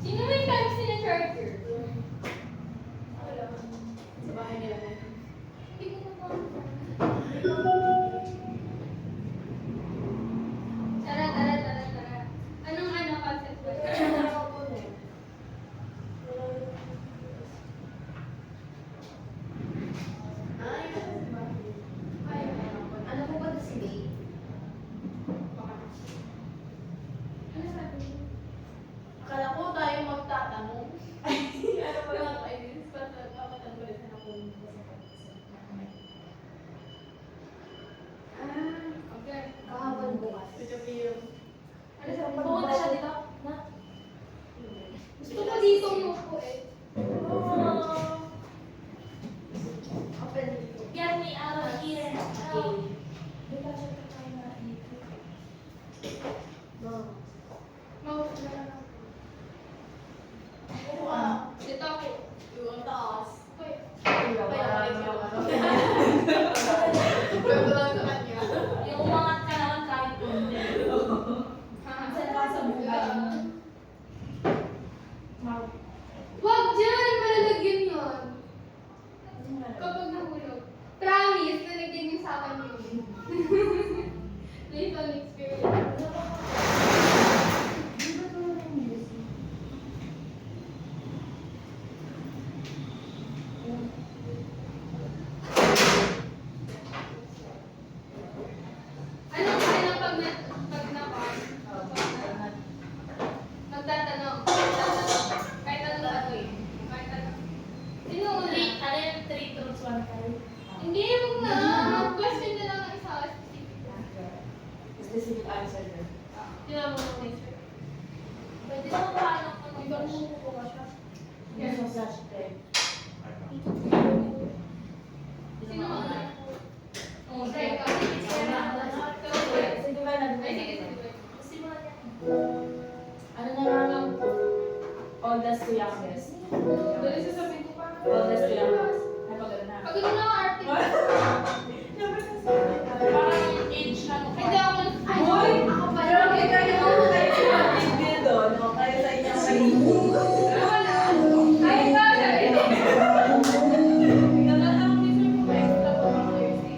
Sino may type si na charger? Sa bahay nila na. Hindi ko na Tara. Anong concept ba? Ano po ba ito si May? Ano sabi? Akala ko tayo magtatanong. Ano ba yung ideas? Papatanggulin na ako sa Okay. kahapon bukas. Ano sabi? Pumunta siya dito? Na? Gusto ko dito umupo eh. Open. Get me out of here. Di ba siya kakain na dito? No. Maupo na lang ako. Dito ako. Yung taas. Uy. Kwento lang sa kanya. Yung umangat ka naman kahit hindi. Saan ka sa buhay? Wag dyan! Malalagyan yun. Kapag nahulog. Promise, nalagyan niyo sa akin yun. Based on experience. Anong kaya pag na-pass? Magtatanong. Kahit anong gagawin. Kahit anong. Sino una? Ano yung 3 truths, 1 lie? Hindi, huwag na. Mag-question na lang ang isa. Specific answer na. Sino mo muna isa? Pwede mo paano kung Ikaw mo ka siya. Yes. Yung sa hashtag. Sino mo una? Oo, Try ka. Sige ba na? Ay, sige. Ano na lang? Oldest to youngest. Dali sasabihin ko pa. Oldest to youngest. Ay, pagod na. Pagod na ako, arte. parang age na mo. Hindi ako. Ay, Hoy! ako pa. Pero kayo tayo sa hindi doon. O, kayo sa inyong Wala. Kahit ba, sabi ko. Nalalang minsan ko ba extra pa mga jersey?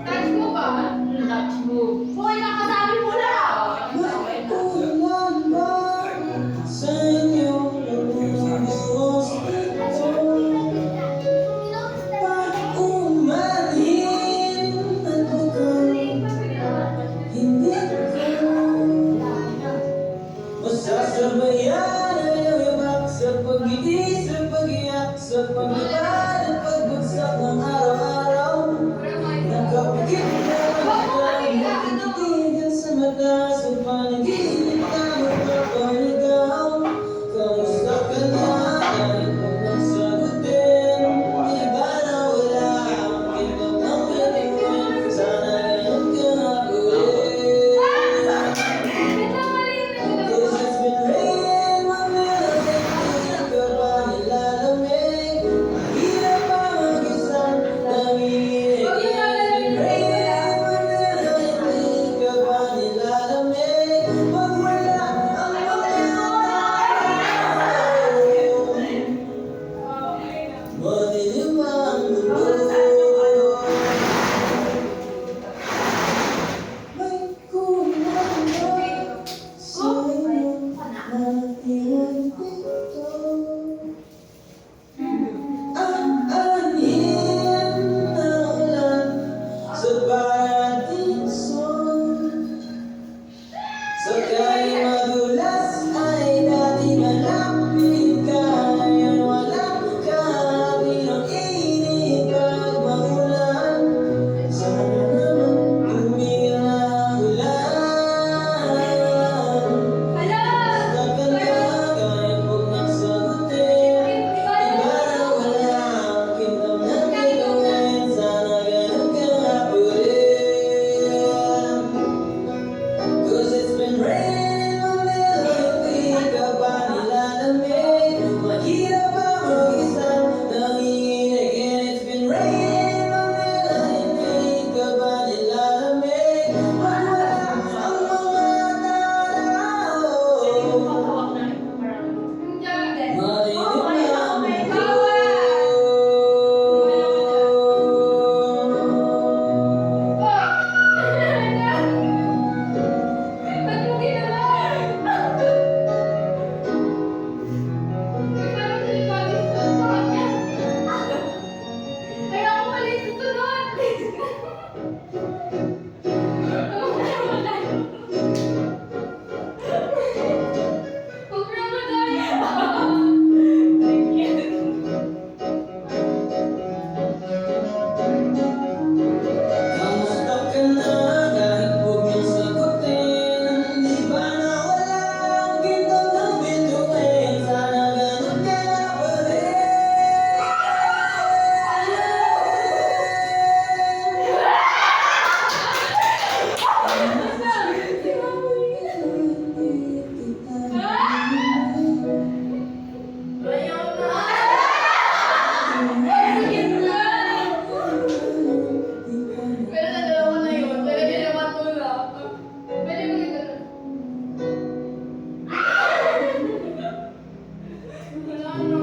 Touch mo ba? Touch move. Hoy, nakasabi mo na! Kamusta ka na? Kahit huwag niyang sagutin, di ba nawala ang ginto ng bituin? Sana ganun ka na pa Ayaw na. Pero sa dalawa na yun, talaga naman tulak. Pwede mo yung ganun. Wala na.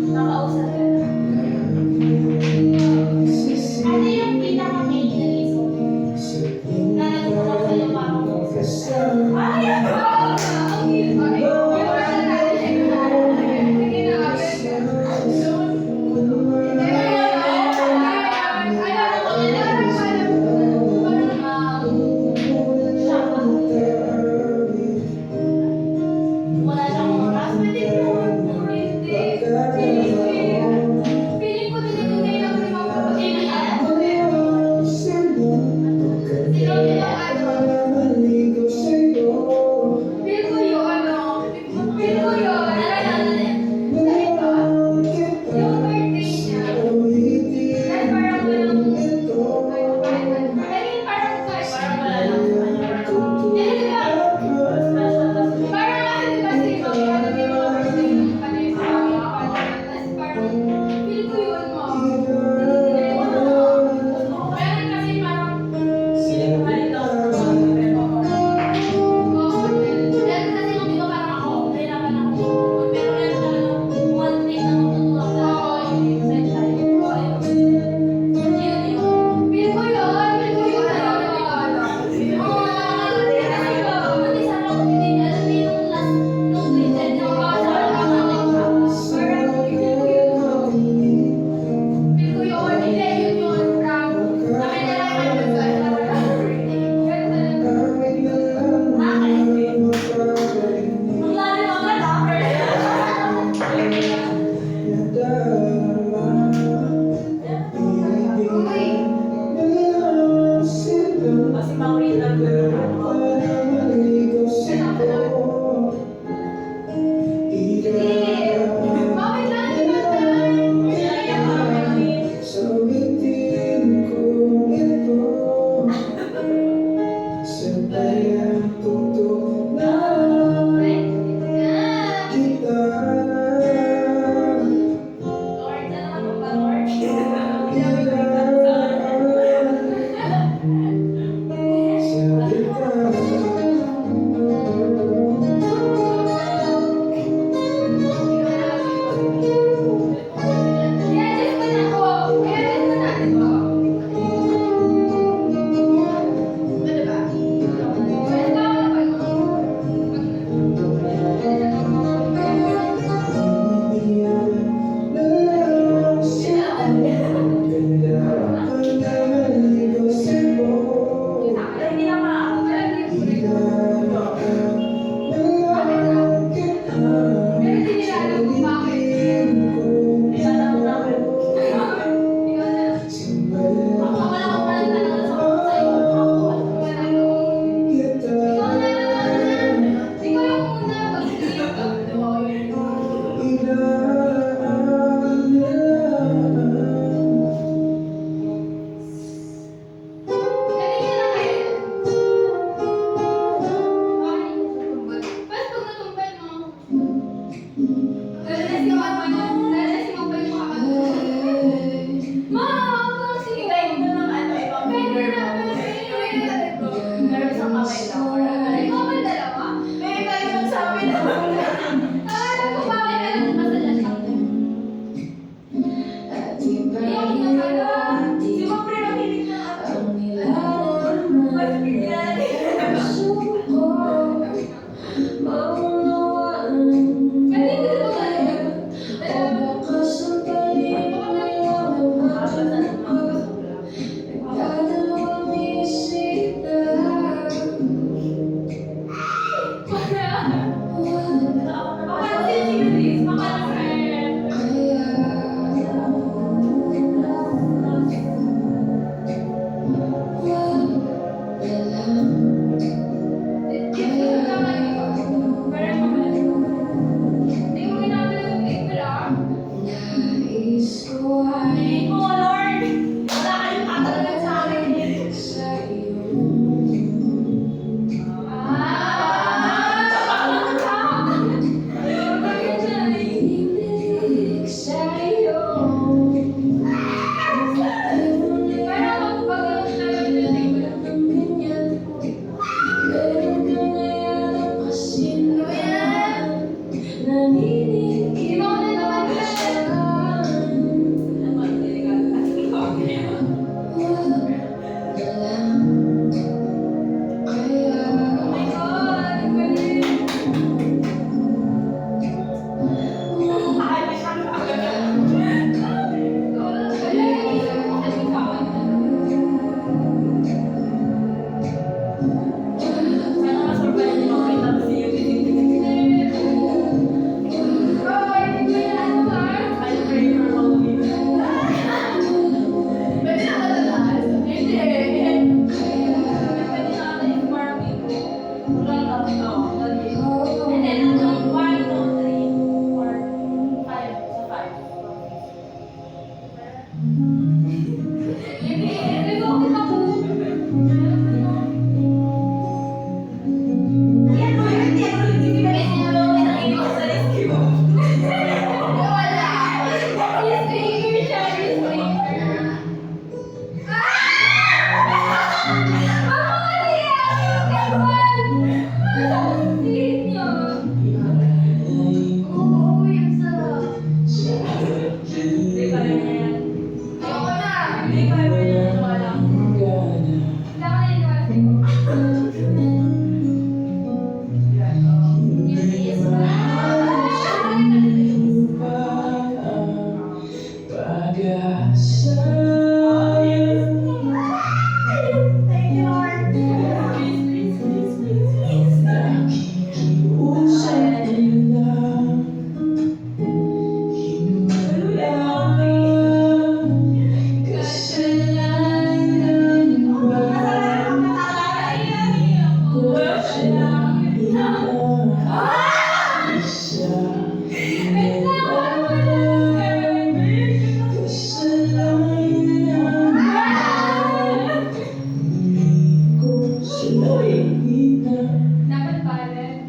Nakausap ka na. Hindi ko, Lord. Wala kayong tatanungin sa akin. Dapat balik.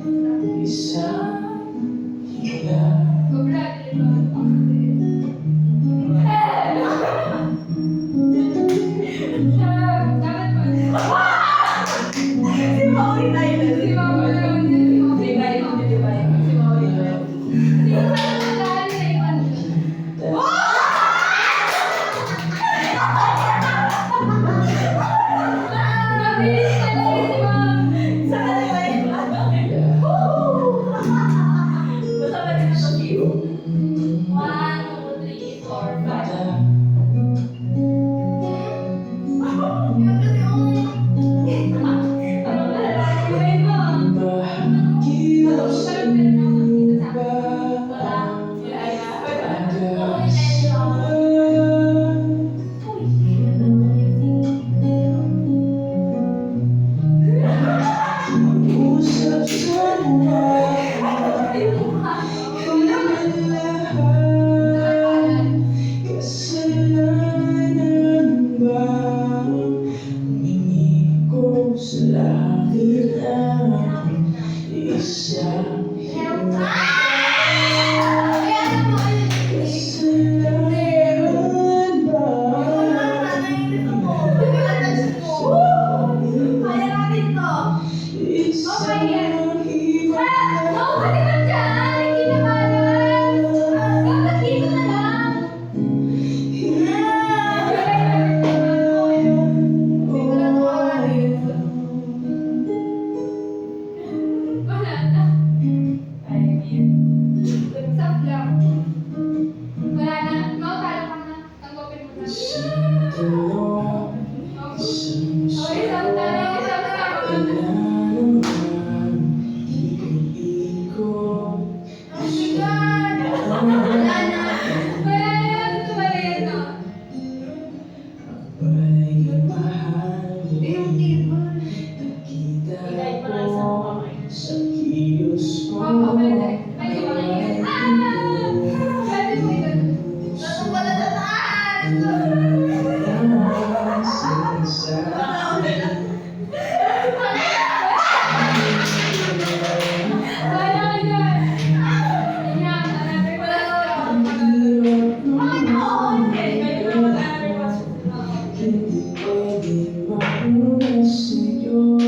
Pwede mo yun. Tatong wala na Wala ka dyan. Yan, another question. Hindi pwede mauna sa'yo.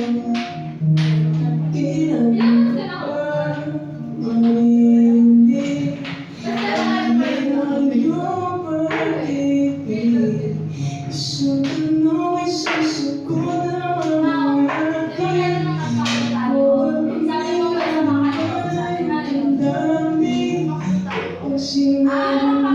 Ginagawa marinig ang iyong pag-ibig. Isang tanong ay sasagot ang aking. Ang dami ang sinabi mo.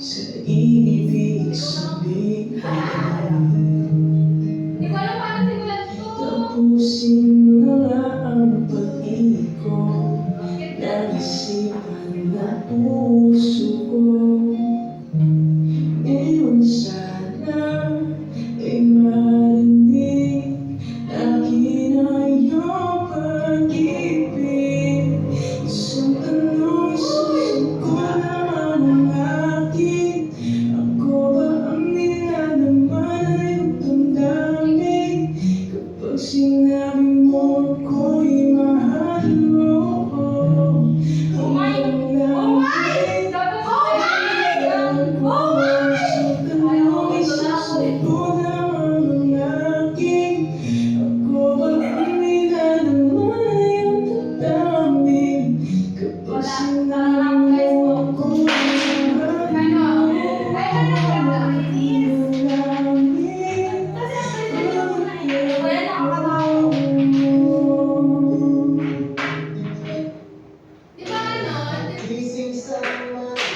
Sa ibig sabihin, Hindi ko alam paano simulan to. tapusin mo na ang pag-ikot. Naisipan na puso ko. Ngayon sana ay marinig akin ang iyong pag-ibig. Isang tanong, sasagot naman ang akin. Ako ba ang nilalaman ay damdamin kapag sinabi mo ako'y mahal mo? Di ba ano?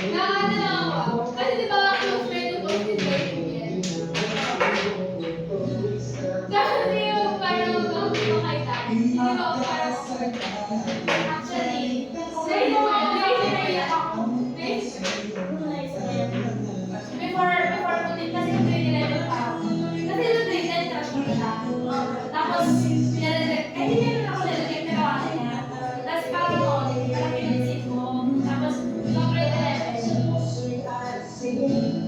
Nakakatawa ako. Kasi di ba close friend ko si David? Kasi yung parang ang kumakaita. Di ba parang actually, dahil yung mga naiinaiyak ako. Before ko din kasi yung grade 11 pa ako. Kasi yung grade 10 crush ko siya. Tapos, nire-reject. Eh, hindi naman ako nire-reject pero kasi niya. Tapos parang noon, parang pinansin ko. Tapos, yung grade 11,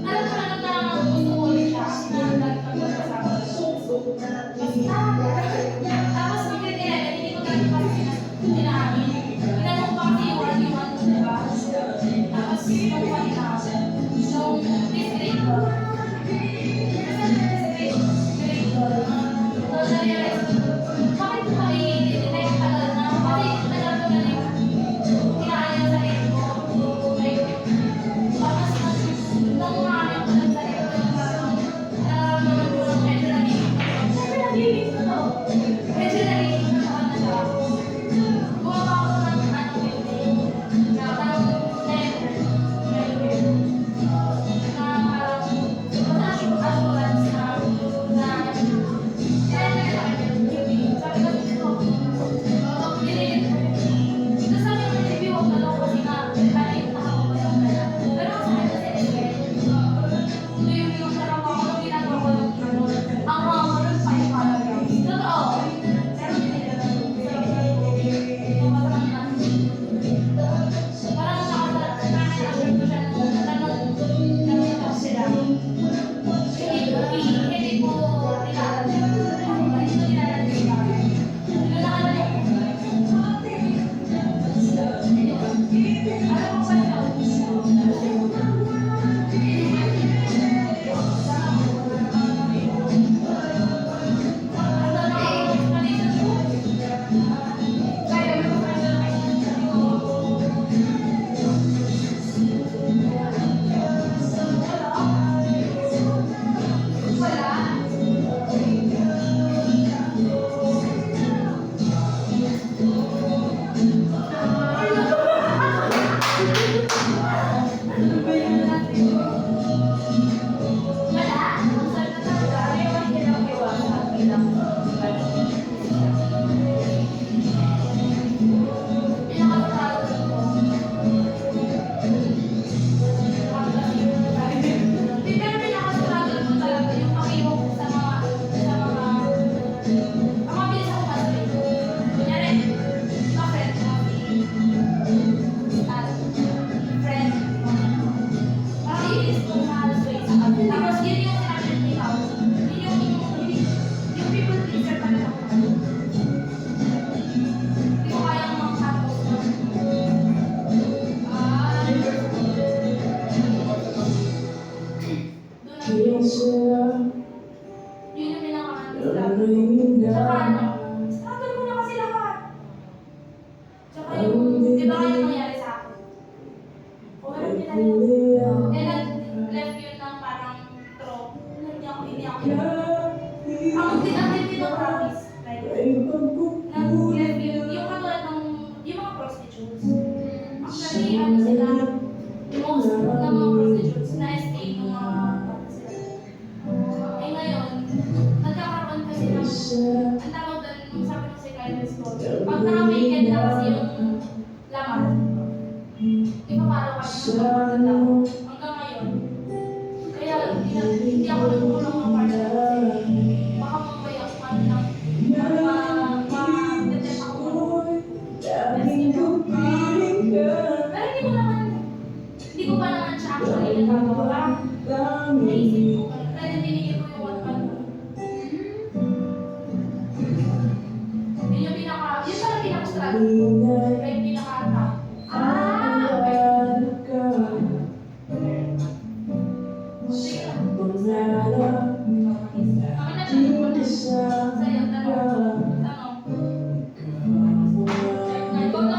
alam ko na gusto ko ulit siya. Kasi lagi kami magkasama. Tapos, yung grade 11, hindi ko talaga kasi tinaamin. Tinanong ko kasi yung 1v1 ko, diba? Tapos, pag-1 na ako. Nung fifth grade ko. Na-realize ko, bakit ko i-detect agad na? Kasi alam ko na tinaan yung sarili ko. Tapos, nung umamin ko ng sarili ko, parang nararamdaman ko lang medyo nagiging. Siyempre, nagiging ko to. Medyo nagiging ko na siya. Gumawa ako ng campaign. Na parang letter. Na parang Tsaka yung, di ba kayo nangyari sa akin? O, alam nila yun. Eh, nag-left yun ng parang throw. Hindi ako ang tinatid dito, promise. Like, nag-left yun. Yung katulad ng, yung mga prostitutes. Actually, ano sila, most ng mga prostitutes na SK ng mga bata sila. Eh ngayon, nagkakaroon kasi ng, ang tawag doon, nung sabi ng psychiatrist ko, pag naka-vacant na kasi yung laman, ipapalo ka siya ng mga hanggang ngayon. Kaya hindi ako nagkukulang ng partner kasi baka mamaya ako ma-detect ako. Pero hindi ko pa naman siya actually nagagawa. Naisip ko, kaya tinigil ko yung one-one ko. Yun yung yun pala pinaka-struggle ko. Kaya yung pinaka-attack. Okay. Sige lang. Ang nagsasabi ko na sa'yo, tanong. Ikaw na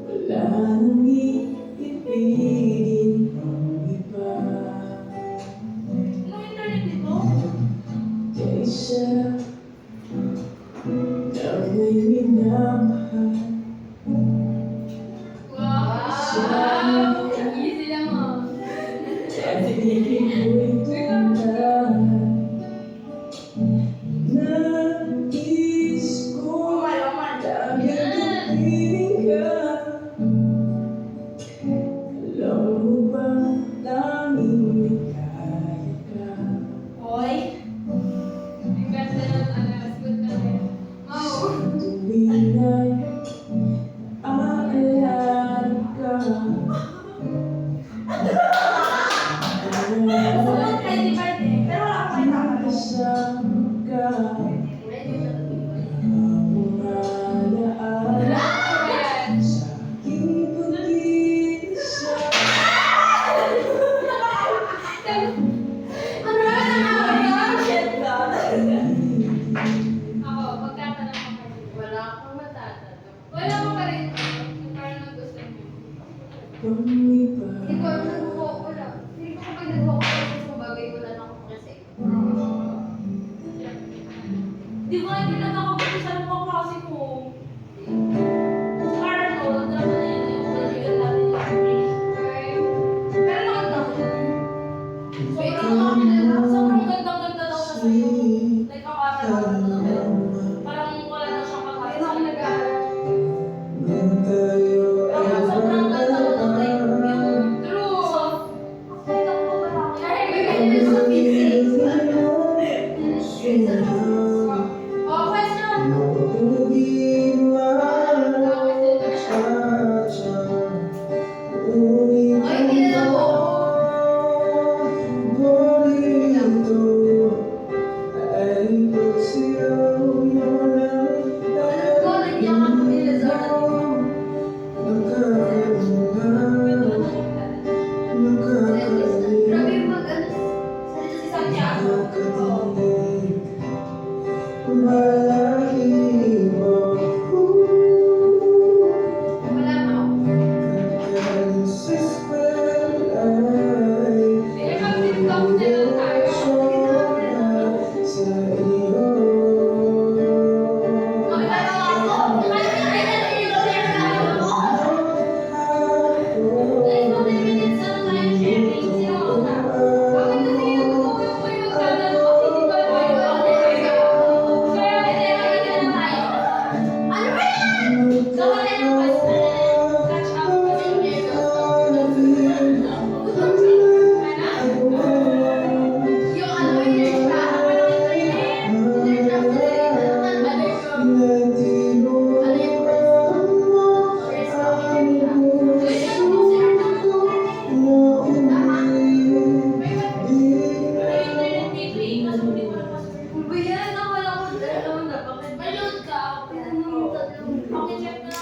Wala nang iibigin ang iba Anong internet dito? kaysa na may minamahal. Wow! Easy lang oh. At hindi ko'y tunay. Nais ko lagi tupiling ka. Alam mo ba tanging may kaya ka? Hoy. Ang ganda ng sagot namin. Wow! Tuwing ay aalala ka. Sumunod kay Di Verde, pero wala akong may tama. Kasama ka. Ready na ito. Mga alaala Ayan. sa aking pag-iisa. Ano ba na shit ka? Ako, magtatanong ako. Wala akong matatanong. Wala ko pa rin. Kung parang nagustuhan mo. Kung iba Hindi ko nag-walk ko lang. Hindi ko kapag nag-walk ko lang sa bagay ko lang ako kasi. Di ba hindi nagkakabuti sa mga klase ko? Parang no, drama na yun yung kaibigan natin yung English. Pero nakanta ko yun. Sobrang ganda-ganda daw siya sa'yo. Like, ang aral ko pero parang wala na siyang pagkakita. Ayun ako nag-aaral. nung tayo ay Ang sobrang ganda daw like, yung True! soft. Ay, naku, wala ko. Ay, bibili sa physics. Oh, question! Ay, hindi na ako. Grabe yung mag-ano. Salita si Santiago. Oh. Wala pa ako. Hindi mag-tiktok na lang tayo. Magtanong ako. Ay, nag-i-share tayo. Guys, 20 minutes na tayo sharing. Sino una? Bakit kasi yung gusto ko yung may magtatanong kasi di ba tayo? Kaya hindi, magiging na tayo. Ano ba yan? So, wala na question. Catch up kasi hindi na. Yung ano, yung siya. Internet dito eh. Kaso hindi ko na password. Bayan na wala ko dalawa na. Bakit ba Malood ka. Pakicheck na.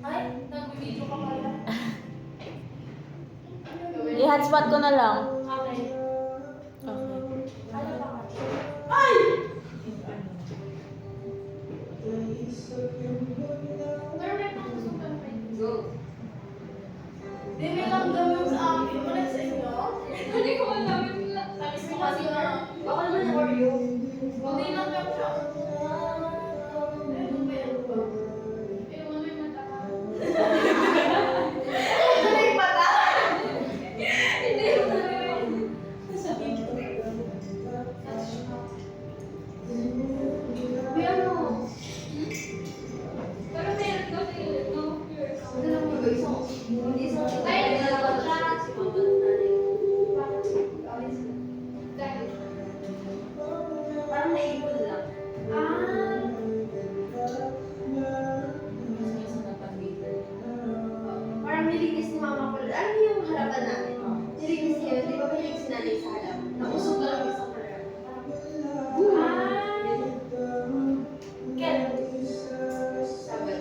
Ay, nag-video ka pala. I-hotspot ko na lang. Okay. Okay. nakaipon lang. Ah, Mas minsan nagpag-waiter. Parang nilinis ni mama ko. Alam niyo yung harapan namin? Nilinis niya yun. Di ba mahilig si nanay sa harap? Nausog lang yung isang prayer. Kaya, sabi.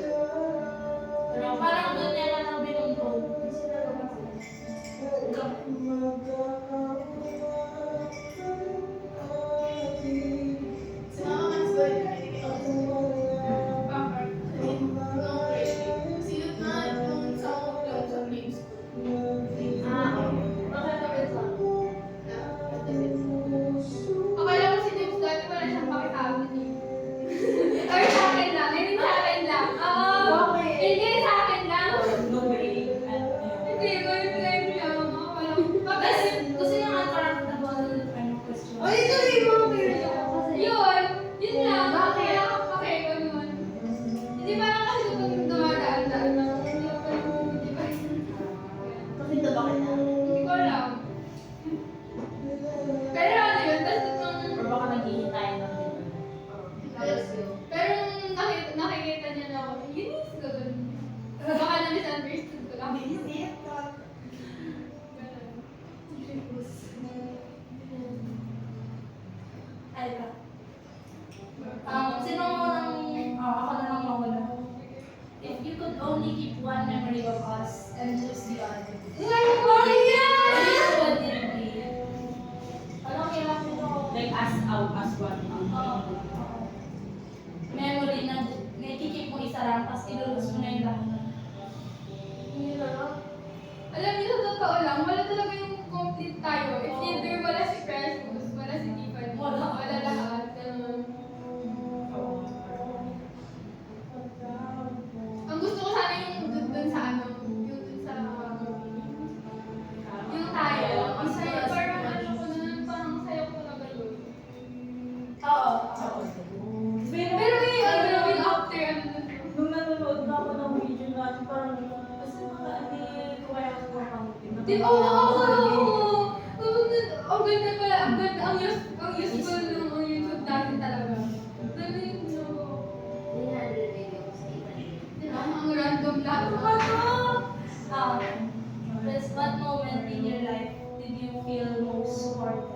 pero parang doon niya na lang binuntong. Si Mama Man's going to make it Bakit? no really. Kasi yun na yung sa grade school. Bakit kapit lang? Na, Akala ko si James dati wala siyang pakisabi niya. Or sa akin lang, hindi sa akin lang. Oo. Bakit? Hindi sa akin lang. No way. Hindi, wala niya. Bakit? Gusto niya nga parang nagawa ng question. O, ito na yung mga period ako kasi. Yun lang. Bakit? Kaya ako pakaiwan yun. Hindi parang kasi kapag dumadaan-daan na, hindi ko pa hindi pa Bakit ito bakit na? Hindi ko alam. Pero ano yun, tapos nung Or baka naghihintay na din. pero nung nakikita niya na ako, yun is gagawin. Baka na-misunderstood ko lang. Ay ba? Sino mo nang, ako na lang mawala. If you could only keep one memory of us and lose the other. Which would it be? Ano kailangan ko? Like as out, as one. Memory na nakikip mo isa lang, tapos ilulus mo na yung lahat. hindi na lang. Alam niyo, sa totoo lang, wala talaga yung complete tayo. If either wala si Precious, wala si Tiffany, wala lahat. Ganun. Ang gusto ko sana yung dun sa ano, yung dun sa yung tayo. Ang saya, parang ano ko na, parang saya ko na gano'n. Oo. Pero yung after, ano dun. Nung nanonood na ako ng video natin, parang kasi hindi ko kaya ako Di ba? Oo! Ang ganda pala, ang ganda, ang useful ng YouTube natin talaga. Dali yung ano. 300 videos. Di ba? Ang random lahat. There's what moment in your life did you feel most supported?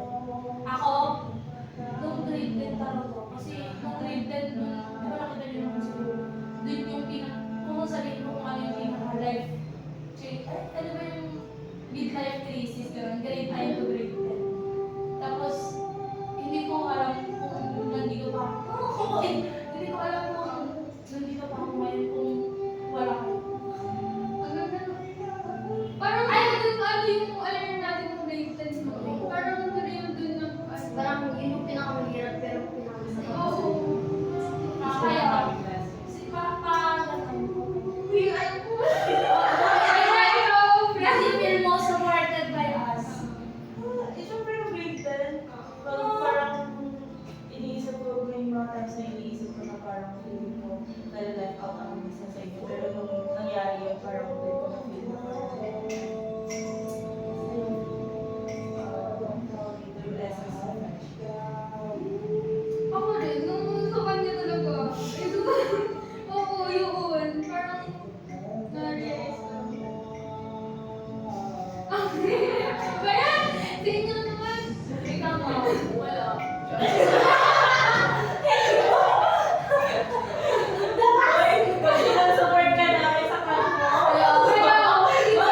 Ako, nung grade 10 talaga. Kasi nung grade 10, di ba nakita niyo naman siguro? Doon yung kung sabihin mo kung ano yung pinaka-life change. Ano ba yung midlife crisis, gano'n, grade 9 to grade 10. Tapos, hindi ko alam kung nandito pa ako. Hindi ko alam kung nandito pa ako ngayon kung wala ko. Ang ganda no? Parang ano yung alam natin kung grade 10 mo. Parang ano yung dun ng Parang yun yung pinakamahirap pero pinakamasaya. Oo. Kaya ba? Si Papa, gano'n. Uy, ay ko. Kasi feel mo supported by us. Siyempre yung grade 10, parang iniisip ko may mga times na iniisip ko na parang feeling ko na-left out ako minsan sa inyo. Pero nung nangyari yun, parang hindi ko na-feel na parang the lessons of friendship. Ako rin, nung sa kanya talaga. Oo, yun. Parang na-realize ko. Kaya, sa inyo naman. Ikaw mo. Wala. Support ka namin sa crush mo. Kaya, hindi ko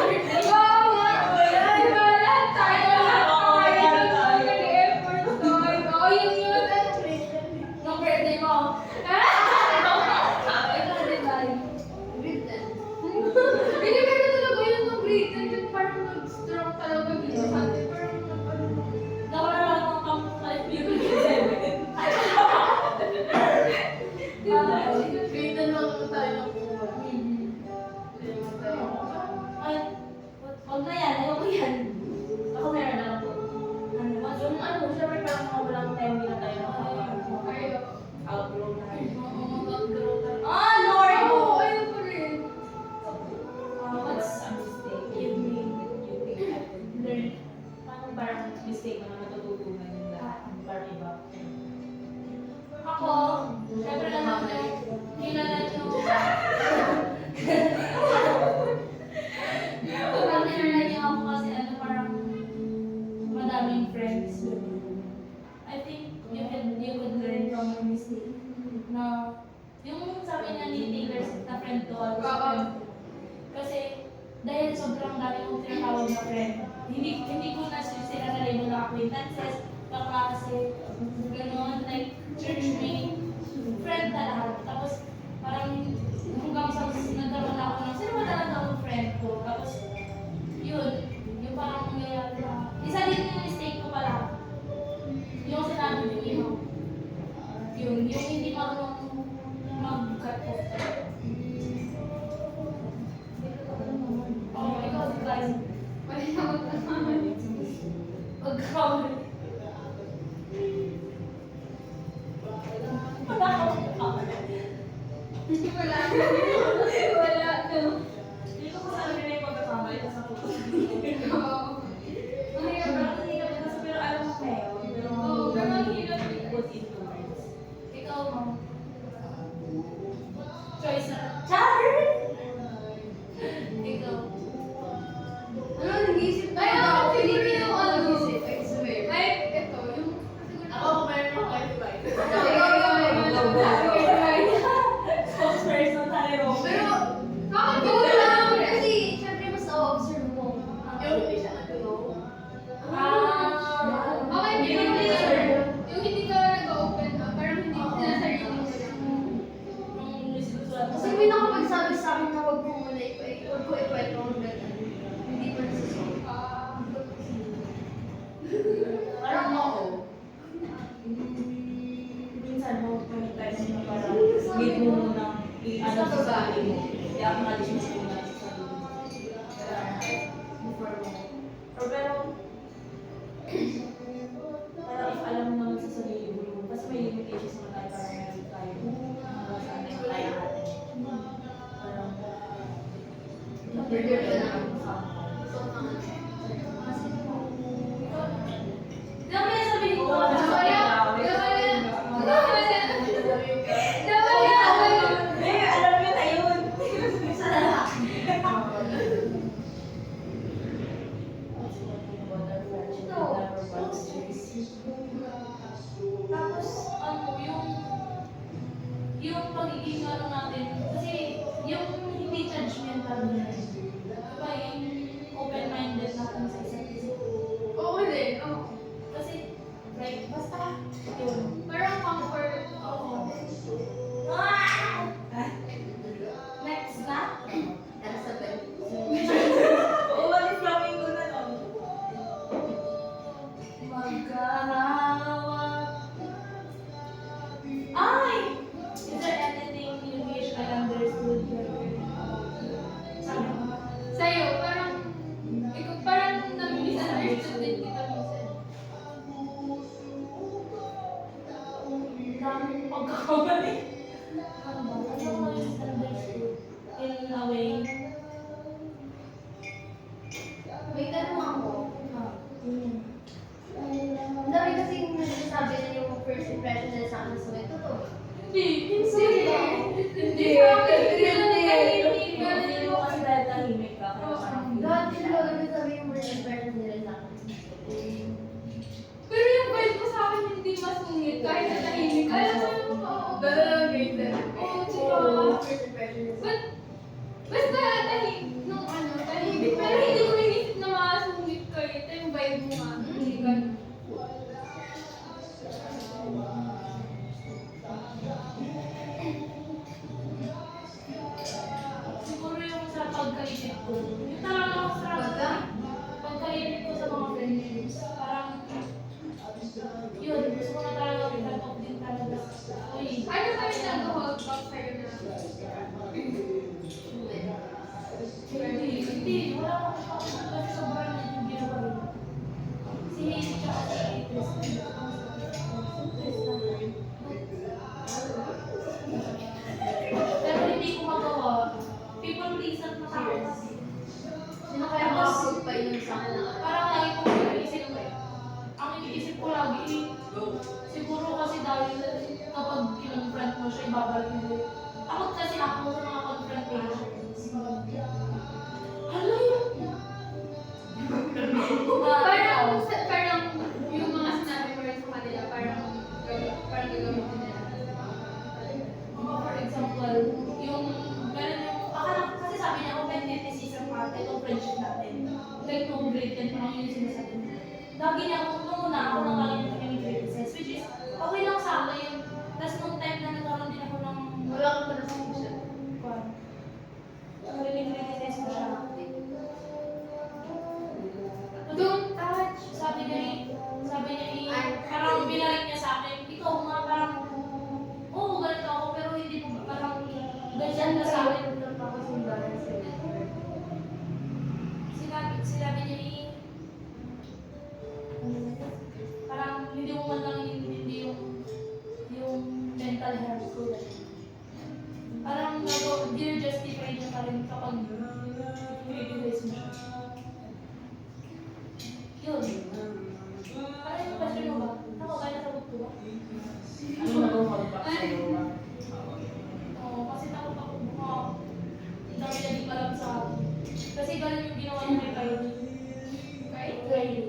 rin ikaw nga. Di ba, lahat tayo. Kaya nag-effort doon. Oo, yung yun. Nung birthday mo. Ikaw din ba? Hindi, pero talaga yun nung grade 10, yun parang nag-strong talaga dito sa atin. Parang nag-ano. Nawala lang ng camp 5 years. Grade 10 lang naman tayo ng buwan. Hindi naman tayo. Ay, wag na yan. Ayoko yan. Ako meron lang po. Yung ano, syempre parang mga walang time na tayo nakaka- Ayaw. outgrow na rin. Oo, mag-grow tayo. Ah, Lord! Oo, ayoko rin. What's a mistake you made that you think I would learn? Parang mistake na natututunan yung lahat. Parang iba. Ako, syempre naman yung kilala nyo. Parang kilala nyo ako kasi ano, parang madaming friends. I think you could learn from my mistake. Na, yung sabi niya ni Taylor na friend to, always a friend to. Kasi, dahil sobrang dami kong tinatawag na friend, hindi ko na sila na-label na acquaintances, kaklase, gano'n, like, church mate, friend na lahat. Tapos, parang hanggang sa nagkaroon ako ng sino ba talaga ang friend ko. Tapos, yun, yung parang nangyayari na. Isa din yung mistake ko pala. Yung sinabi ni Mimo. Yun, yung hindi marunong mag-cut off. Oh, ikaw, guys. Mali na magkakamali. Pag-cover. Wala akong kamali. Wala na. Wala na. Hindi ko kasi alam nila yung pagkakamali kasi ako. Oo. Mahirap na kasi hindi kami kasi pero alam mo kayo. Pero Oo, pero ang hirap hindi put into words. Ikaw, ma'am. Choice na. Char! Ikaw. Ano, nag-iisip na ako. Siguro yung ano. I swear. Ay, ito, yung... Ako, meron ako kayo, diba? Spokesperson sa Lero. Pero, kakagawa lang. Kasi, syempre, mas na-observe mo. Yung hindi siya nag-go. Okay, yung hindi ka nag-open up, parang hindi sinasarili mo lang. Kasi may nakapagsabi sa akin na huwag ko muna huwag ko ikwento ang ganun. Hindi pa nasusunod. Parang ako. Minsan mo, may times na parang need mo munang i-ano sa sarili mo. I-acknowledge mo muna sa sarili mo. Before mo. Pero, parang if alam mo naman sa sarili mo, kasi may limitations naman tayo, parang meron tayo. Saan na yung kaya natin. Parang, Burger ka na. So, Di ba may sabihin ko? alam mo na yun. Tapos, ano, yung pagiging ano natin, kasi yung hindi judgmental na diba yung open-minded natin sa isa't isa. Oo din, oo. Kasi, like, basta, yun. Parang comfort. Oo. Next na? Tara sa bed. Umalis flamingo na lang. Magkahawak. Ay! Is there anything you wish I understood better? Sabi ko. Sa'yo, parang, ikaw parang nami-misunderstood din kita minsan. Daming pagkakamali. Ano ba? Ano ko misunderstood? In a way. May tanong ako. Yun. Ang dami kasing nagsasabi na yung first impression nila sa akin sa may totoo. Hindi. Hindi. Hindi mo kasi dahil tahimik ka. Kaya parang Lahat sila nagsasabi yung first impression nila sa akin. Pero yung vibe ko sa akin hindi masungit kahit na tahimik. Alam mo yung Gano'n lang grade na. Oo, tsaka First impression nila sa akin. basta nung ano, tahimik. Pero hindi ko inisip na masungit ka eh. Ito yung vibe mo nga. Hindi ganun. Siguro yung sa pagkaisip ko. Yung talaga ako sa pagkaisip ko sa mga friendships. Parang, yun, gusto ko na talaga i-cut off din talaga. Uy, Ano ba yung nag-hold back sa'yo na? hindi, wala akong pakita kasi sobrang yung ginawa yun. Si Hailey tsaka si Tristan. Pero hindi ko magawa. People pleaser na ako kasi. Sino kaya makakapagpainom sa akin na Parang lagi kong iniisip ko eh. Ang iniisip ko lagi eh, Siguro kasi dahil kapag kinonfront mo siya, ibabalik mo. Takot kasi ako sa mga confrontations. Hala yun! Parang yung mga sinabi mo rin sa kanila, parang gagamitin nila. For example, yung meron yung, kasi sabi niya, open criticism natin, itong friendship natin. Like, no grade yan, parang yun yung sinasabi niya. Lagi niya ako, nung una ako nang lagi niya kami criticize, which is, okay lang sa akin. Tapos nung time na nagkaroon din ako ng, Wala kang transition. criticize mo siya. Don't touch. Sabi niya, parang binalik niya sa akin, ikaw nga parang, oo, ganito ako, pero hindi mo parang, ganyan na sa akin. Sinabi niya parang hindi mo man lang hindi yung mental health ko. Parang justify niya pa rin kapag criticize mo siya. Yun. Parang yung question mo ba? Ako, kaya nasagot ko ba? Ano na daw mag-back sa'yo ba? Oo, kasi takot ako baka hindi kami naging alam sa akin. Kasi ganun yung ginawa niya kay Kylie.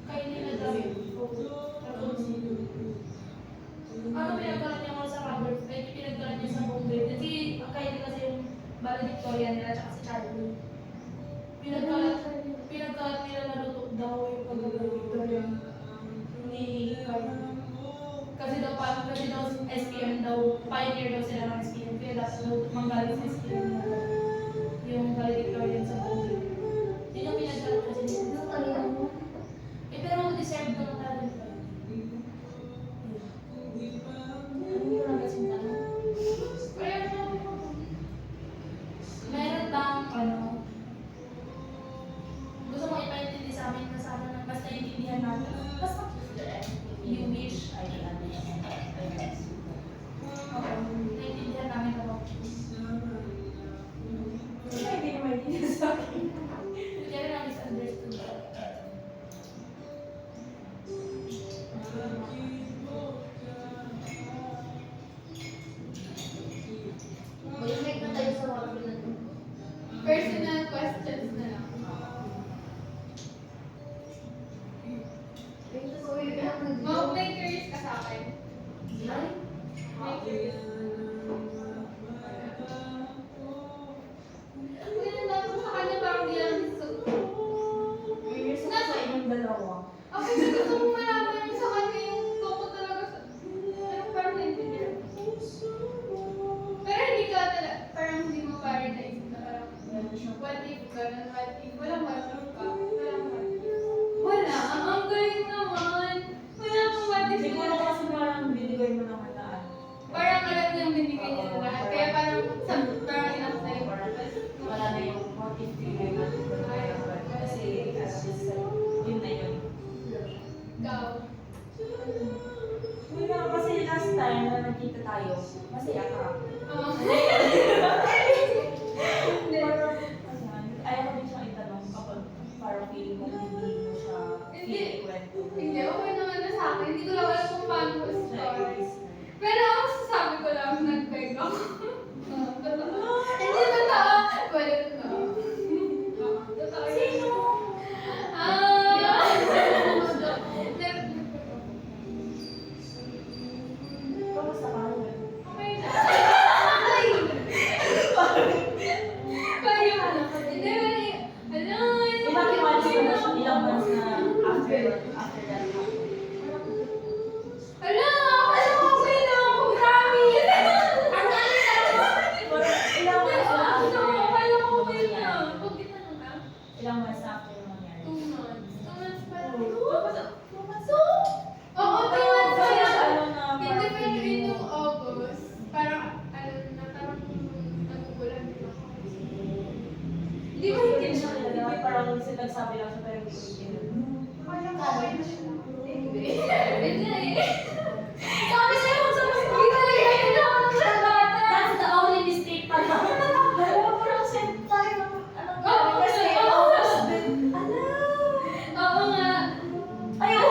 Kylie na David. Ano pinagkaroon niya mga sa Robert? Like, pinagkaroon niya sa home grade. Kasi ang Kylie kasi yung valedictorian nila tsaka si Charlie. Pinagkaroon nila nalutok daw yung pag-valedictorian ni Kylie. Kasi daw SPM daw, pioneer daw sila ng SPM. Kaya dapat daw manggaling sa SPM nila yung valedictorian sa home grade. Yun yung pinagkaroon kasi nila. Pero deserve naman natin pa yun. Ano yung nagasin tanong? Meron bang gusto mo ipaintindi sa amin na sana na mas naiintindihan natin? Basta you wish I understand. Okay, naiintindihan namin ako. Kasi hindi naman maintindihan sa akin. Kaya rin ang misunderstood. Mag-make na tayo sa mga pinag- Personal questions na lang. May curious ka sa akin. May curious. Ang ganda ko sa kanya, parang di lang Curious ako sa inyong dalawa. okay, gusto mo malaman yung sa kanya yung tungkol talaga sa... Ano, parang naintindihan. Pero hindi ka talaga, parang hindi mo parang naisip na parang, what if, ganun, what if, walang what if ka, walang what if. Wala, ang galing naman. Wala kang what if. Siguro kasi parang binigay mo naman na ano. Parang alam niyang binigay niya na lahat, kaya parang, parang enough na yung Parang wala na yung motive feeling natin ko na kaya ba. Kasi yun na yun. Ikaw. Wala, kasi last time na nagkita tayo, masaya ka. Oo. Parang, ayaw ko din siyang itanong kapag parang feeling ko hindi mo siya Hindi. kwento. Hindi, okay naman na sa akin. Hindi ko lang alam kung paano ko story. Pero ako sasabi ko lang, nag-beg ako. Hindi totoo. Wala totoo. Totoo yun. Sino? Kamusta ka naman? Okay na. Ay! Kaya, hindi, Ilang months na siya? Ilang months na after that happened? Ala, akala ko okay na ako, promise. Ilang months na after? Akala ko okay na. Huwag kita nung na. Ilang months na after yung nangyari? 2 months. 2 months pa lang. 2 months? Oo, 2 months pa lang. Ano na, Hindi parang pa rin yung August. Parang, parang nagugulan din ako. Hindi mo hindi siya. parang nagsabi lang siya pero hindi ko tinanong. Parang okay na siya. Hindi. Hindi eh. Sabi sa'yo, Hindi talaga yun ako sa bata. that's the only mistake pala. Dalawa parang same time. Anong Oo, kasi oo. August din. Oo nga. Ayun!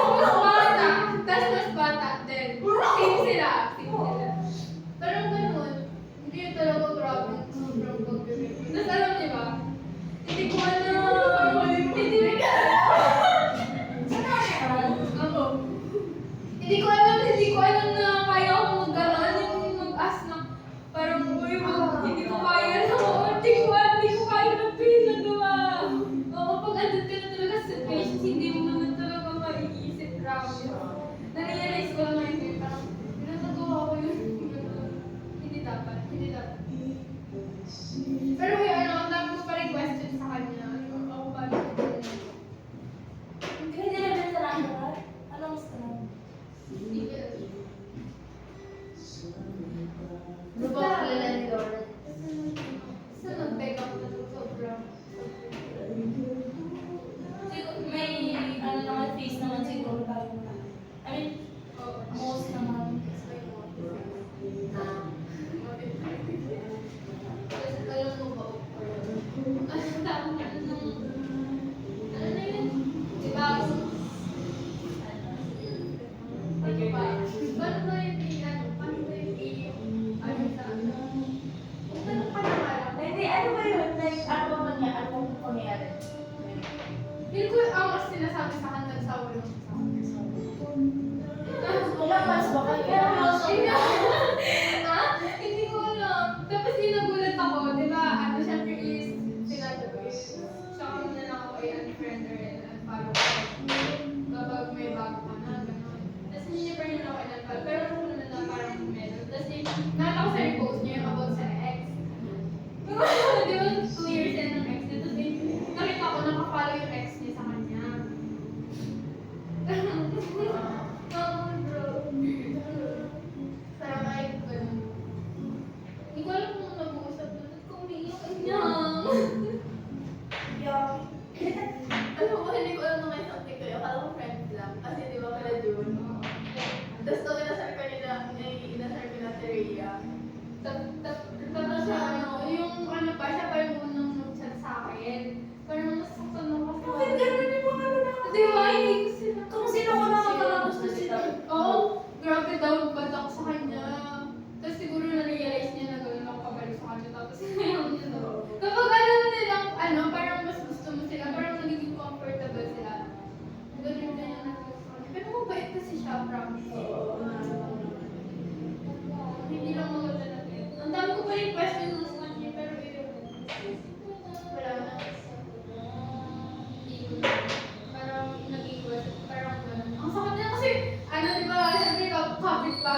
situations, hindi mo naman talaga maiisip, promise. Na-realize ko lang ngayon, eh, parang, pinatagawa ko yun. Hindi dapat, hindi dapat. Pero yung ano, ang dami ko pa rin question sa kanya. Ako pa rin. Hindi naman sa lahat. Anong gusto mo? Hindi ko alam. Ano ba kilala ni Lauren? Basta nag-beg ako na sobrang. Siguro, may ano naman, face naman siguro tayo na. I mean, most naman. Kasi alam mo ba, ano tawag na nung, ano na yun? Diba? Ano ba? Paano ba yung paano ba yung ano sa ano? Ano pa naman? Hindi, ano ba yun? Like, ano ba ano bang pangyayari? Feel ko ang mas sinasabi sa akin, nagsawa lang siya sa akin. Ilang months ba kayo? Pero also, Ha? Hindi ko alam. Tapos nagulat ako, di ba? Ano, syempre is, sinabi ko is, siya ko na lang ako ay unfriend or unfollow ko. Kapag may bago ka na, gano'n. Tapos hindi niya pa rin ako in-unfollow. Pero ako naman na parang meron. Tapos nakita ko sa repost niya yung about sa ex. Di ba, 2 years yan ng ex niya. Tapos nakita ko nakafollow yung ex niya sa kanya. Oh, bro. Parang ay, ganun. Hindi ko alam kung nag-uusap doon. At kung umiiyak ka niya. Alam mo, hindi ko alam na may something kayo. Akala ko friends lang. Kasi di ba pala June? Tapos nung inasar ko nila, inasar ko na si Rhea. Tapos siya, ano, yung ano pa, siya pa yung unang nag-chat sa akin. Parang nasaktan ako. bakit ganun yung mga lalaki? Di ba, hindi ko sila. Kung sino ko na magkakagusto sila. Oo, grabe down bad ako sa kanya. Tapos siguro na-realize niya na gano'n ako kabalo sa kanya. Tapos ayaw niya na. Kapag alam nilang, ano, parang mas gusto mo sila, parang nagiging comfortable sila. Ganun na yung nagagawa sa kanya. Pero mabait kasi siya, promise. Hindi lang maganda natin. Ang dami ko pa rin question mo sa kanya, pero yun. Wala na. Hindi ko na. Parang nag-iwas. Parang gano'n. Ang sakit na kasi, ano diba, siyempre kapit pa,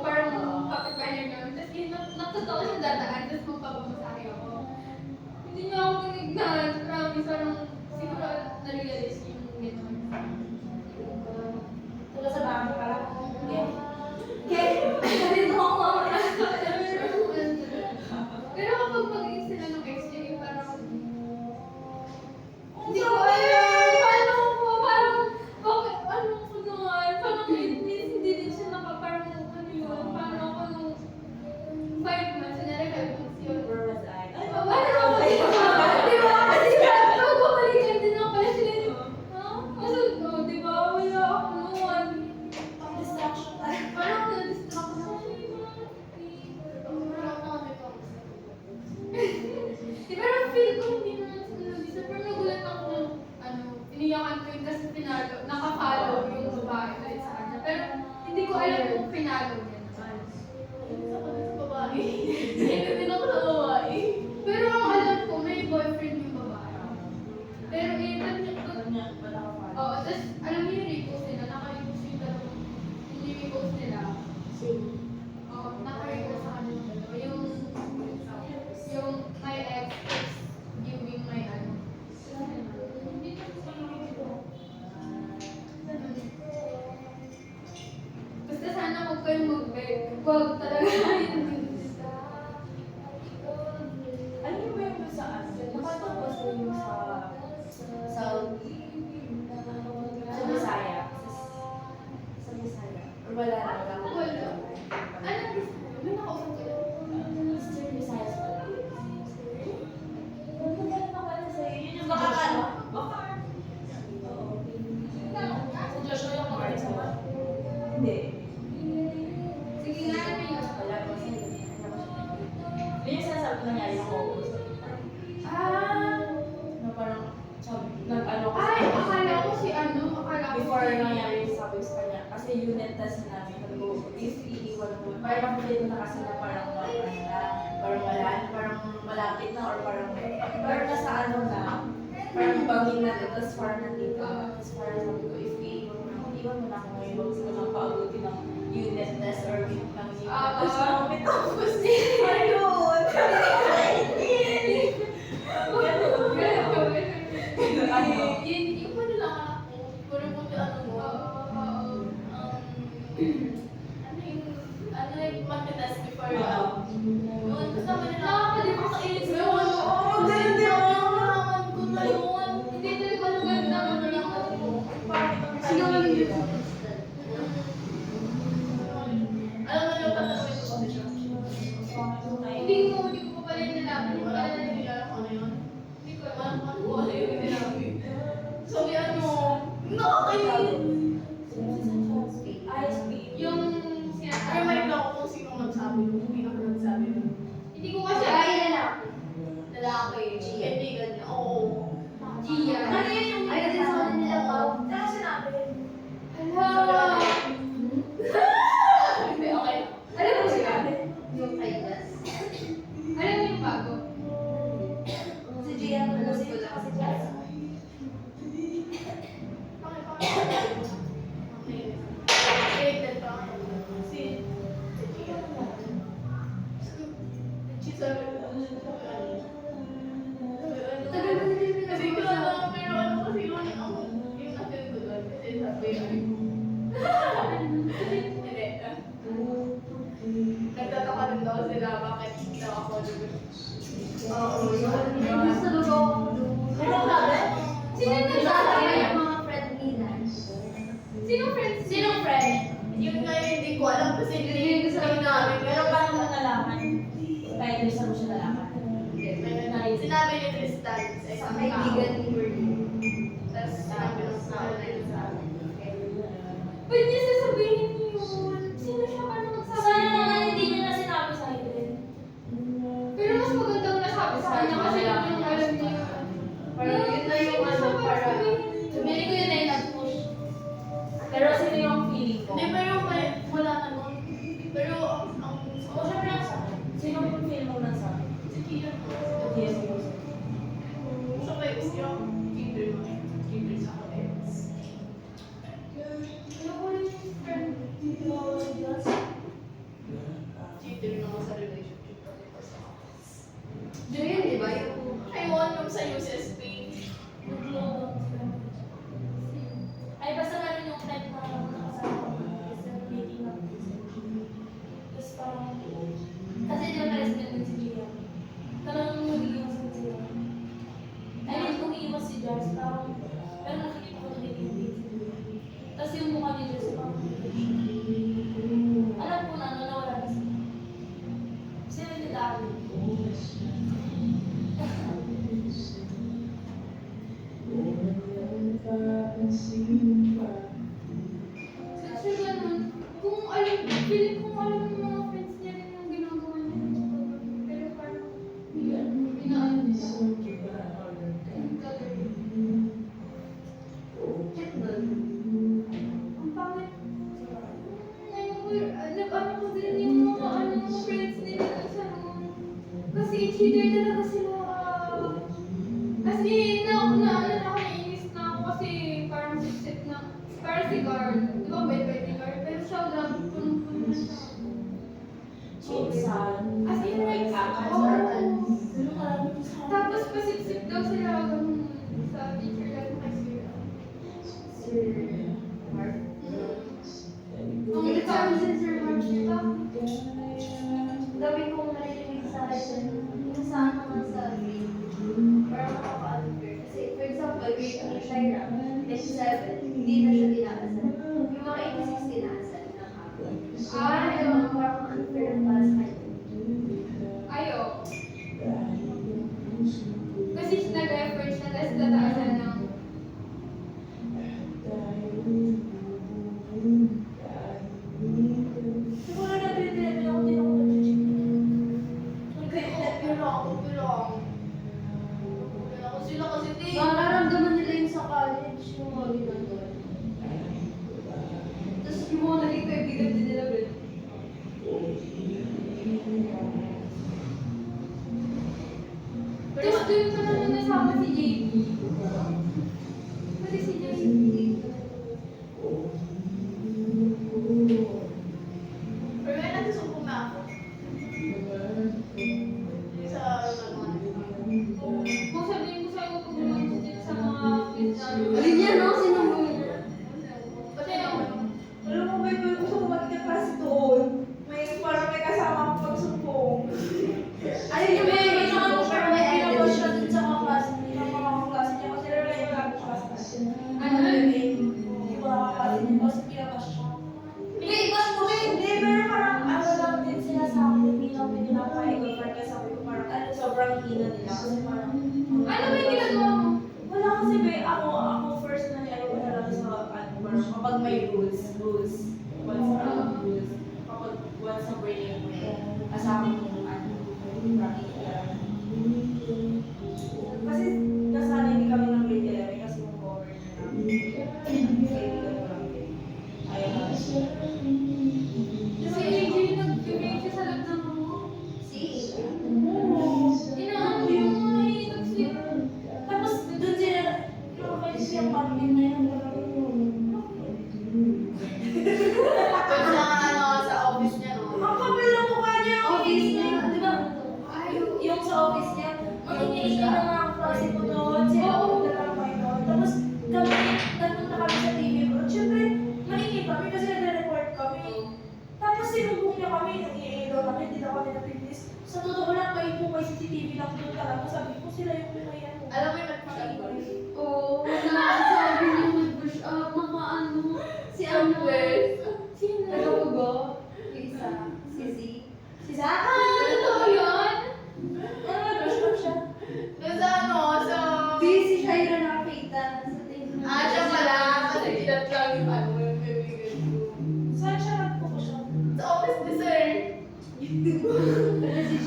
parang kapit pa niya gano'n. Tapos yun, natotoo siyang dadaan, tapos magpapamasahe ako. Hindi niya ako tinignan. Promise, parang siguro na-realize yung gano'n. Diba sa bahay pala? Hindi mo ako Pero kapag mag-iis sila ng ex niya, yung parang hindi ko grabe! alam. Paano ko? Parang, bakit? Ano ko naman? Parang hindi din siya parang ano yun? Paano ako nung 5 months? Kunyari 5 months yun. Where was I? Ay, paano ako? Di ba? Kasi pag bumalikan din ako pala sila. Ha? Kasi, di ba? Wala ako noon. Ang distraction tayo. Parang na-distract ako. Di ba, feel ko hindi naman sila nabisa. Pero nagulat ako na, ano, iniyakan ko yun kasi pinalo, nakafollow yung babae ulit sa kanya. Pero hindi ko alam kung pinalo niya naman. Sa kanya sa babae. Hindi din ako sa babae. Pero ang alam ko, may boyfriend yung babae. Pero eh, oo, tapos alam mo yung repost nila, naka-repost yung dalawang, yung repost nila. Oo, naka-repost sa kanya yung dalawa. Yung my ex is giving my ano. Hindi ko basta sana huwag kayong mag-beg. Huwag talaga. Ano yung ba yung sa asin? Nakatapos ko yung sa Bisaya. Sa Bisaya. Or wala lang. Wala. Ano gusto mo? May nakausap ka lang. Mr. Visayas pala. Ano ba yung nakuha sa'yo? Yun yung Baka ano? Baka. Oo. Sa Joshua yung mga sa ba? Hindi. Sige nga, ano yun? Wala ko sa'yo. Yun yung sinasabi ko nangyari ng August. Na parang, nag-ano ko Ay, akala ko si ano, akala ko before si... nangyari sabi ko sa kanya. Kasi unit test namin, sabi ko, if iiwan mo, parang nakapit na kasi na parang parang wala, parang malapit na or parang nasa ano na. parang baging na ito, tapos parang nandito. Tapos parang sabi ko, if iwan mo na ako ngayon, huwag ko nang paabutin ng unit test or week ng unit. Tapos nakapit ako kasi, ayun! Yung pa nila anak ko, puro buti ano mo. Ano yung mag-test before yun, kasama nila ako, di ba kainis yun? Oo, ganun din ako. Nalaman ko na yun. Hindi talaga maganda mo lang ako. Sino Sino ka lang dito? Alam mo yung tatanungin ko kasi siya. Hindi ko pa pala nalaman. Hindi ko Wala pala ko nalaman. nilala ko ano yun. Hindi ko Wala alam. ko ano yung sinabi. Sabi ano, nakakainin. Yung Ay, sinasabi. may lang ako kung sino magsabi. Hindi ako nagsabi. Hindi ko kasi ay Lalaki, kaibigan niya. Oo. Gia. Ano yun yung Ay, din sa kanila pa. Ano sinabi? Hala. Hindi, okay. Alam mo sinabi? Yung kindness. Alam mo yung bago? Si Gia mo kasi kasi Jess. Nagtataka rin daw sila bakit hindi daw ako doon. Oo, Ay, gusto lugaw ako doon. Pero sabi, Sino yung Sabi nagsasabi? yung mga friend nila. Sinong friends? Sinong friend? yun nga yung hindi ko alam kasi hindi ko namin. Pero paano mo nalaman? Kahit di sa mo siya nalaman. Sinabi ni Tristan sa Sa isang kaibigan tao. ni Bernie. Tapos sinabi ng tao na yun sa amin. Ba't niya sasabihin yun? Sino siya ka nang magsabi? Sana naman hindi niya na sinabi sa akin. Pero mas magandang nasabi sa kanya kasi yun yung alam niya. Parang yun na yung ano, para... Sabihin ko yun na yung nag-push. Pero sino yung feeling ko? Hindi, pero wala na nun. Pero ang... O, syempre lang sa akin. Sino yung feel mo na sa akin? Si Kian ko. Yes, yes. Siya pa yung keeper mo eh. Keeper sa ako eh. Ayoko rin yung friend. Diyos. Cheater naman sa relationship kasi pa sa office. Yun, di ba? Yung Ayun, yung sa USSP. nag-load. Ay, basta meron yung type na nakasama ko. Kasi meeting na. Tapos parang, kasi di ba na-rescue din si Gia? Talagang nag-iwas din sila. I mean, umiiwas si Jazz, parang, pero nakikita ko na nag-iwas. Tapos yung mukha ni Jazz, parang, alam ko na, nawala na sila. Sila ni Daryl. Kasi ganun, kung alam, feeling kung alam ng mga friends niya rin yung ginagawa niya. Pero parang, inaano nila. Ang talaga. Ang pangit. Nag-ano ko din yung mga friends nila sa noon. Kasi cheater talaga sila. Kasi na naiinis na ako kasi parang sip na. Parang si Carl. Di ba bait-bait ni Carl? Pero siya grabe punong-puno na siya. Chinsan. As in like, Kakadyan. oo. Tapos pasip-sip daw sila ganun sa teacher lang kasi. Ang ikaw si Sir March, di ba? Gabi kong narinig sa akin, yung sa ano nga sabi, parang nakaka-unfair. Kasi, for example, grade ni Shaira, 87, hindi na siya tinakasan. Yung mga 86 tinakasan na kapag. Parang unfair ang para sa kanya. Ayo. Kasi nag-effort siya, tapos tataasan ng Siguro nag-reveal ako din ako nag-cheat. Sila kasi di. Nararamdaman nila yung sa college, yung mga ginagawa. Tapos yung mga naging kaibigan din nila, Ben. Tapos doon pa naman nasama si JB. Pati si JB. Pero ngayon nagsusumbong na ako. Sa Kung sabihin ko sa'yo kung mag-sit sa mga pinsan. Alin yan, no? Sino mo yun? Pati naman. Alam mo ba, yung gusto ko magka-class doon. Parang may kasama akong pagsumpong. Ayun yung may ano, pero may idol. Pinapos siya dun sa mga klase niya. Mga klase niya. Kasi rin yung lang klase niya. Ano? Yung mga klase niya. Kasi pinapos siya. Hindi, ibas mo rin. Hindi, pero parang ano lang din sila sa akin. Hindi namin nila makaigoffer. Kasi sabi ko parang sobrang hina nila. Kasi parang... Ano ba yung ginagawa mo? Wala kasi ba, ako first na niya, ano lang sa ano, parang kapag may rules. Once rules. Kapag once na breaking mo yun, kasama mo yung ano, kasi nasanay din kami ng grade 11 kasi yung cover niya. Kaibigan ko lang din. Ayaw na. Kasi AJ nag-grade siya sa loob ng room. Inaano yung mga nag-sleep. Tapos doon sila, yung siyang pamilya na yun. Pag sa ano, sa office niya, no? Ang kapal ng mukha niya! Office niya, di ba? Yung sa office niya, maingay na mga klase mo doon, sila pumunta lang kayo doon. Tapos kami, nagpunta kami sa TV bro. Siyempre, maingay kami kasi nagre-report kami. Tapos sinubong niya kami, nag-i-ilo kami, hindi na kami napilis. Sa totoo lang, may CCTV lang doon talaga. Sabi ko sila yung may ano. Alam mo yung nagpakagol. Oo, sabi niya mag-brush up, naka-ano. Si ano? Yes. Sino? Nag-ugo? Yung isa. Si Z. Si Zach? Totoo yun? Ano, nag-brush up siya. Doon sa ano, sa... Busy siya yung nakakita sa tingin. Siya pala. Kasi kilat lang yung ano, yung kaibigan ko. Saan siya nag-focus siya? Sa office ni sir.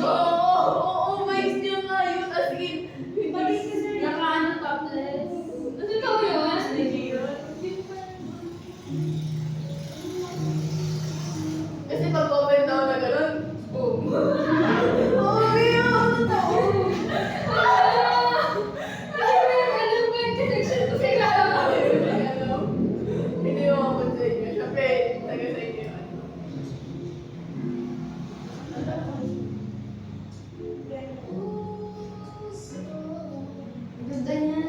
Oo, mais niya nga yun. As in, Pati si Sir. Naka-ano topless. Totoo yun? Kasi pag open down na gano'n, boom. Oo, yun. Totoo. Alam mo yung connection ko sa ilalim. Hindi mo ako sa inyo. Siyempre, taga sa inyo yun. Ganda niya.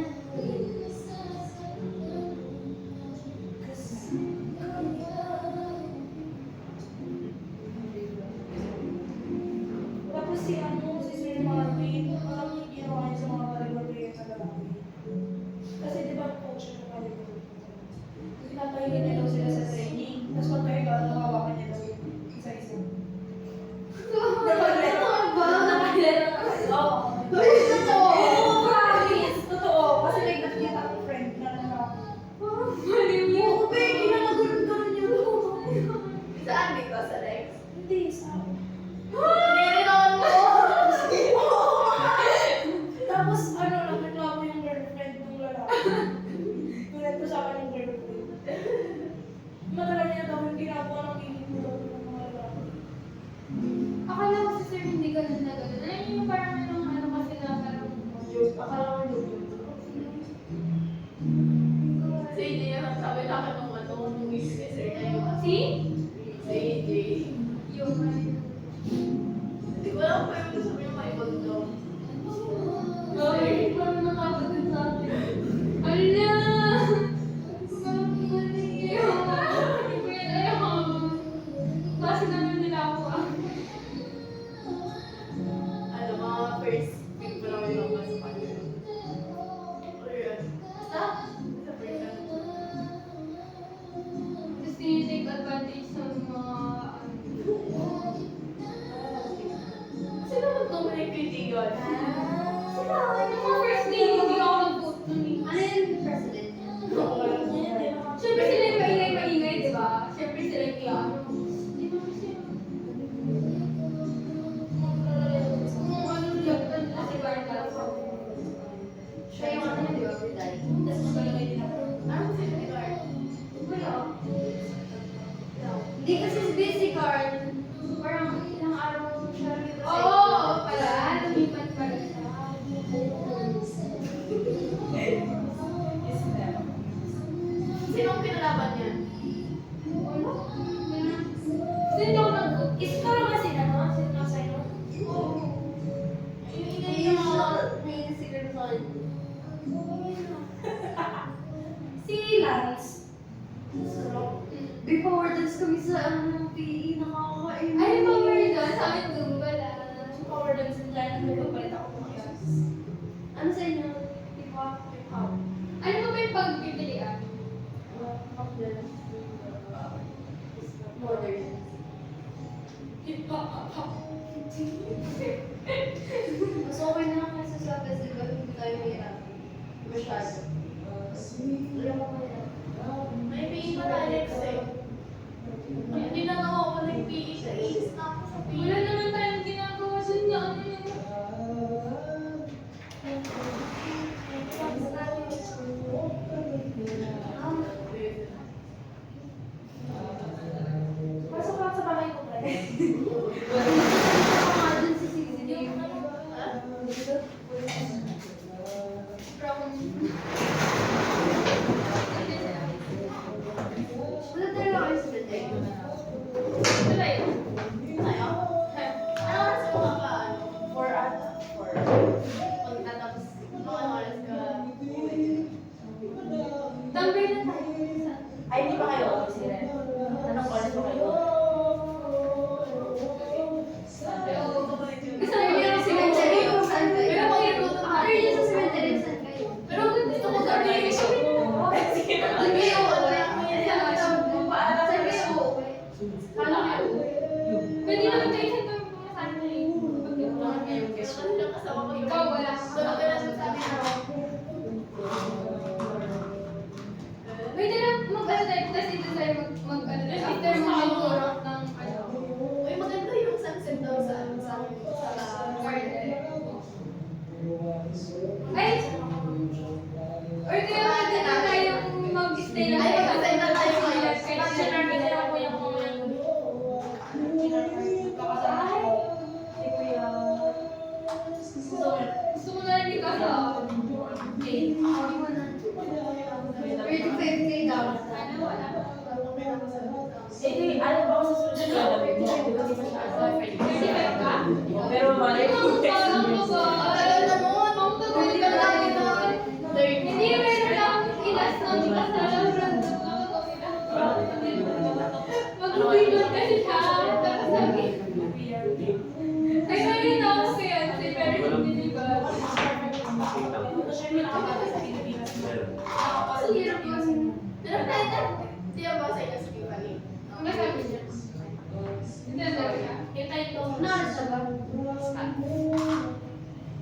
Tapos si ano, si Sir Marvin, alam niyo yung ginawa niya sa mga volleyball player sa lalaki. Kasi di ba coach ng volleyball? Pinapahinga niya daw sila sa training. Tapos pagkahiga, nakawakan niya daw yung isa-isa. Napaglaro. Napaglaro. Oo. Oo, promise. Totoo. Kasi may nakita akong friend na Oo, be, ginaganon-ganon niya daw. Saan dito? Sa Lex? Hindi, sa Nirinon mo! Tapos ano, nagreklamo yung girlfriend ng lalaki. Kulit ko sa akin yung girlfriend. Matagal niya daw yung ginagawa ng kilig mo daw ng mga lalaki. Akala ko si sir hindi ganun na ganun. Alam niyo yung parang ano kasi nasa Joke, akala ko joke. Si AJ yung sabi sa akin nung ano, nung miss ni sir na yun. Si? Si AJ. Yung Hindi ko alam pa yung sabi yung may bag daw. Ay, parang nakabot din sa akin. Ala! Parang mali yun. Hindi ko yan alam. Kasi naman nila ako ah. Ano, mga first week pa lang yung mga sa kanya. Or yun. Basta? Sa first ano. Tapos tinitake advantage sa mga Sino mag may kaibigan? Sila, yung mga first day, hindi ako nag-vote nun eh. Ano yung president niya? Siyempre sila yung maingay-maingay, di ba? Siyempre sila yung klaro. Di ba sila? Kung ano nilagtan nila si Carla. Siya yung ano niya, di ba? Brunei. Tapos magalagay din ako. Ano si Edgar? Wala. Hindi kasi busy Carl. Parang ilang araw siya. Oo, pala. Lumipat pala siya. Sinong kinalaban niya? Wala. Wala. Hindi ako nag-kiss ko lang kasi na, sino sa'yo? Oo. Yung mga secret sa akin. Si Lance. Before dance kami sa PE, nakakakain. Ay, power dance. Sa amin Zumba lang. Power dance and dyan, nagpapalit ako ng class. Ano sa inyo? Hip-hop? Hip-hop. Ano ba yung pagpipilian? Modern. Mas okay na lang kasi sa festival, hindi tayo mahirap. Masyado. Alam mo kaya. May PE pa na Alex eh. Hindi na nga ako nag-PE sa is na ako sa PE. Wala naman tayong ginagawa dun na ano yun. Pasok lang sa bahay ko, pre. Ako nga dun si CCTV. Wala talaga kayo sa birthday. Wala yun. Tayo? Ano oras mo kaka-ano? 4 ata. 4. Pagtatapos, ano oras ka? Tambay na tayo. Ay, hindi pa kayo si Ren. Anong oras pa kayo? Gusto ko yung cemetery kung saan kayo. Pero magluto tayo. Pero yun sa cemetery kung saan kayo. Pero gusto ko sa PE. Saan kayo uuwi? Saan kayo uuwi? Kala kayo. Pwede naman kayo sa ito kung saan kayo. Ano kasama ko? Ikaw wala. Sunod ka na sa amin ako. Pwede na mag-ano tayo, tapos dito tayo mag-ano tayo. After mag-turok ng ano. Uy, maganda yung sunset daw sa Garden. Ay! Or kaya pwede na tayong mag-stay lang Ay, tayo. mag-stay na tayo ngayon. Bachelor kasi ako yung mga Ay! Si Kuya. Gusto mo na rin ikasama. Jane. Hindi mo na. 35K daw. Sana wala. Eh, alam ba ako sa susunod na alam? Hindi ba masyado? 35 ka? Pero malay ko. Parang ba? Tagal na mo. Ang tagal ka lang na. Hindi, meron lang ilas na di ka sa random na mag-uwigot kasi siya. Tapos sabi, ay ngayon ako kaya si pero hindi di ba? Kasi hirap yun. Pero tayo, di ba sa inyo sa Tiffany? Ang nasabi niya. Hindi na sabi niya. Yung title. Naalis na ba?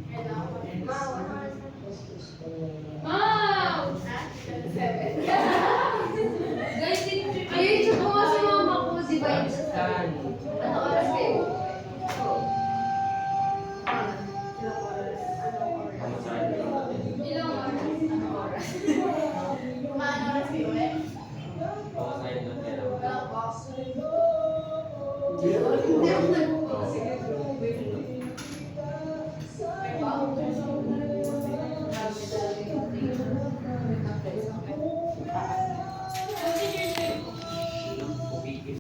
Kaya na ako. Wow! Ha? 7. Guys, ayun siya po nga si mama ko, di ba yun? Ano oras kayo? Ilang oras? Kumain oras kayo eh? Wala pa. Hindi ako nag-